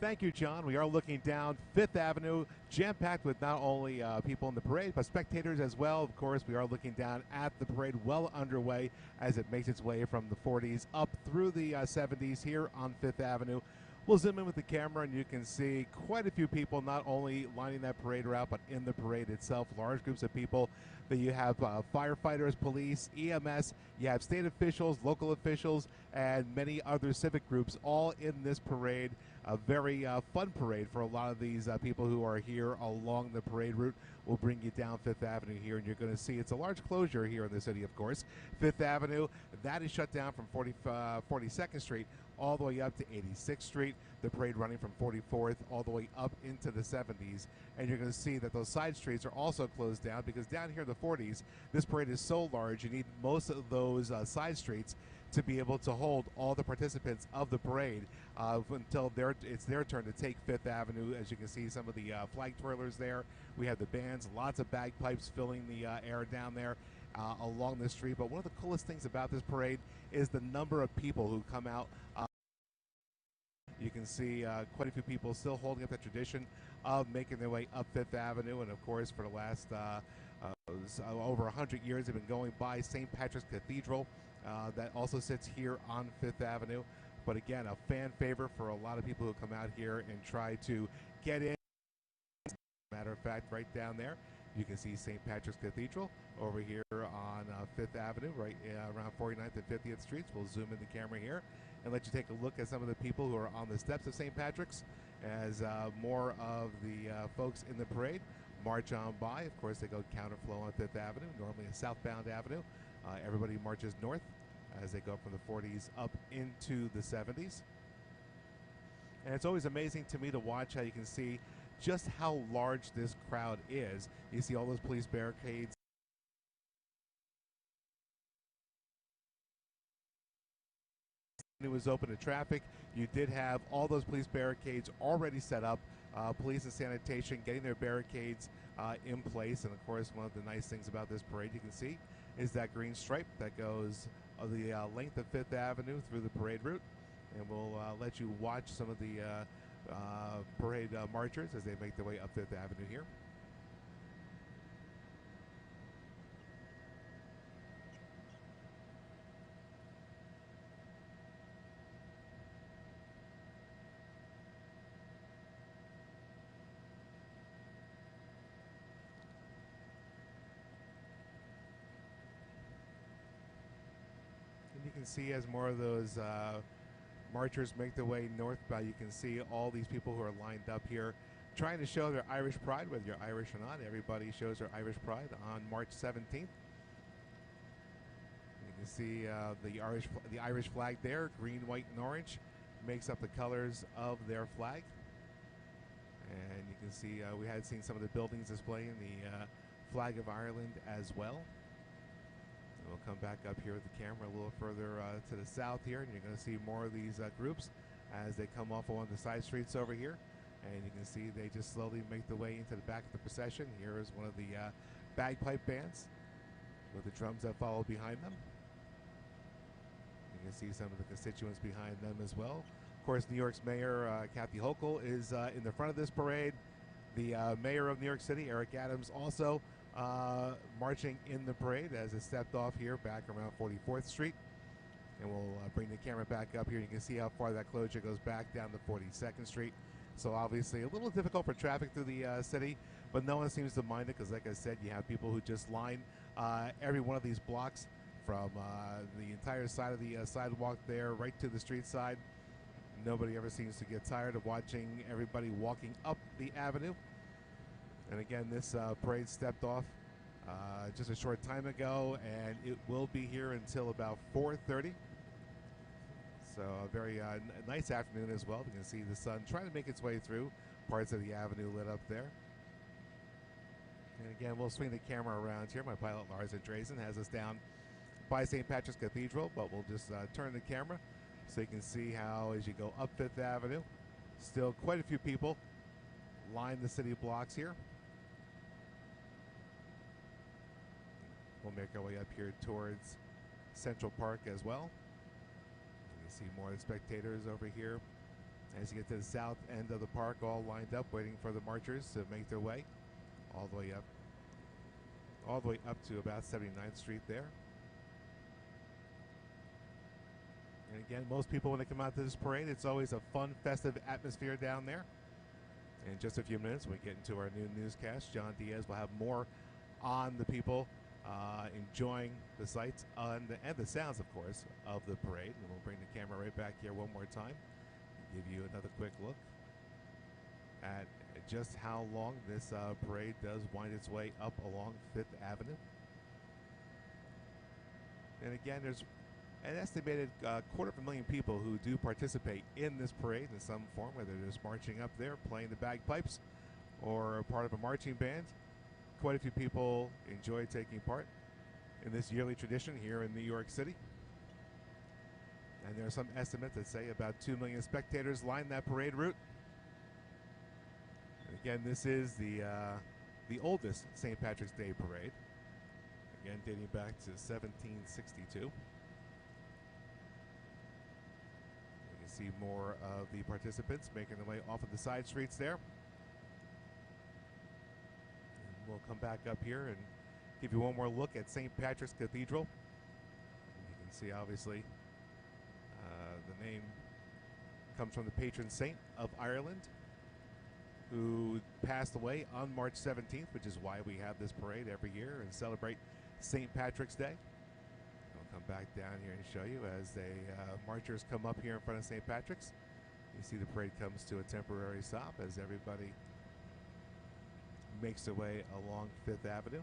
Thank you, John. We are looking down Fifth Avenue, jam-packed with not only people in the parade, but spectators as well. Of course, we are looking down at the parade well underway as it makes its way from the 40s up through the 70s here on Fifth Avenue. We'll zoom in with the camera and you can see quite a few people not only lining that parade route, but in the parade itself. Large groups of people that you have firefighters, police, EMS, you have state officials, local officials, and many other civic groups all in this parade. A very fun parade for a lot of these people who are here along the parade route. We'll bring you down Fifth Avenue here, and you're going to see it's a large closure here in the city, of course. Fifth Avenue, that is shut down from 42nd Street all the way up to 86th Street. The parade running from 44th all the way up into the 70s. And you're going to see that those side streets are also closed down because down here in the 40s, this parade is so large, you need most of those side streets to be able to hold all the participants of the parade until it's their turn to take Fifth Avenue. As you can see, some of the flag twirlers there. We have the bands, lots of bagpipes filling the air down there along the street. But one of the coolest things about this parade is the number of people who come out. You can see quite a few people still holding up the tradition of making their way up Fifth Avenue. And of course, for the last over 100 years, they've been going by St. Patrick's Cathedral. That also sits here on Fifth Avenue. But again, a fan favorite for a lot of people who come out here and try to get in. Matter of fact, right down there, you can see St. Patrick's Cathedral over here on Fifth Avenue, right around 49th and 50th Streets. We'll zoom in the camera here and let you take a look at some of the people who are on the steps of St. Patrick's as more of the folks in the parade march on by. Of course, they go counterflow on Fifth Avenue, normally a southbound avenue. Everybody marches north as they go from the 40s up into the 70s. And it's always amazing to me to watch how you can see just how large this crowd is. You see all those police barricades. It was open to traffic. You did have all those police barricades already set up. Police and sanitation getting their barricades in place. And of course, one of the nice things about this parade you can see is that green stripe that goes the length of Fifth Avenue through the parade route. And we'll let you watch some of the parade marchers as they make their way up Fifth Avenue here. And you can see as more of those marchers make their way northbound, you can see all these people who are lined up here trying to show their Irish pride, whether you're Irish or not. Everybody shows their Irish pride on March 17th. You can see the Irish flag there, green, white, and orange, makes up the colors of their flag. And you can see we had seen some of the buildings displaying the flag of Ireland as well. And we'll come back up here with the camera a little further to the south here, and you're going to see more of these groups as they come off along the side streets over here. And you can see they just slowly make their way into the back of the procession. Here is one of the bagpipe bands with the drums that follow behind them. You can see some of the constituents behind them as well. Of course, New York's Mayor Kathy Hochul is in the front of this parade. The Mayor of New York City, Eric Adams, also marching in the parade as it stepped off here back around 44th Street. And we'll bring the camera back up here. You can see how far that closure goes back down to 42nd Street. So obviously a little difficult for traffic through the city, but no one seems to mind it because, like I said, you have people who just line every one of these blocks from the entire side of the sidewalk there right to the street side. Nobody ever seems to get tired of watching everybody walking up the avenue. And again, this parade stepped off just a short time ago, and it will be here until about 4:30. So a very nice afternoon as well. You can see the sun trying to make its way through parts of the avenue lit up there. And again, we'll swing the camera around here. My pilot, Lars Andresen, has us down by St. Patrick's Cathedral, but we'll just turn the camera so you can see how, as you go up Fifth Avenue, still quite a few people line the city blocks here. We'll make our way up here towards Central Park as well. You can see more of the spectators over here As you get to the south end of the park, all lined up, waiting for the marchers to make their way all the way up to about 79th Street there. And again, most people, when they come out to this parade, it's always a fun, festive atmosphere down there. In just a few minutes, when we get into our new newscast, John Diaz will have more on the people enjoying the sights and the sounds, of course, of the parade. And we'll bring the camera right back here one more time, give you another quick look at just how long this parade does wind its way up along 5th Avenue. And again, there's an estimated 250,000 people who do participate in this parade in some form, whether they're just marching up there, playing the bagpipes, or part of a marching band. Quite a few people enjoy taking part in this yearly tradition here in New York City. And there are some estimates that say about 2 million spectators line that parade route. And again, this is the oldest St. Patrick's Day parade, again dating back to 1762. You can see more of the participants making their way off of the side streets there. And we'll come back up here and give you one more look at St. Patrick's Cathedral. And you can see, obviously, the name comes from the patron saint of Ireland, who passed away on March 17th, which is why we have this parade every year and celebrate St. Patrick's Day. I'll come back down here and show you as the marchers come up here in front of St. Patrick's. You see the parade comes to a temporary stop as everybody makes their way along 5th Avenue.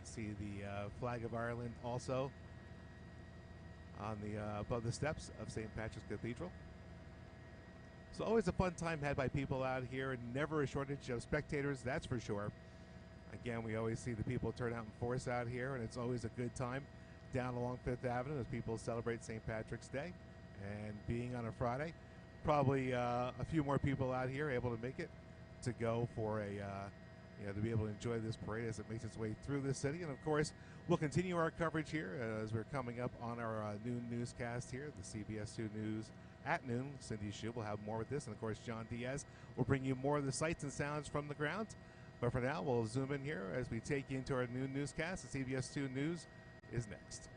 See the flag of Ireland also on the above the steps of St. Patrick's Cathedral. So always a fun time had by people out here, and never a shortage of spectators, that's for sure. Again, we always see the people turn out in force out here, and it's always a good time down along 5th Avenue as people celebrate St. Patrick's Day. And being on a Friday, probably a few more people out here able to make it to go for a to be able to enjoy this parade as it makes its way through the city. And of course, we'll continue our coverage here as we're coming up on our noon newscast here, the CBS 2 News at noon. Cindy Hsu will have more with this, and of course, John Diaz will bring you more of the sights and sounds from the ground. But for now, we'll zoom in here as we take you into our noon newscast. The CBS 2 News is next.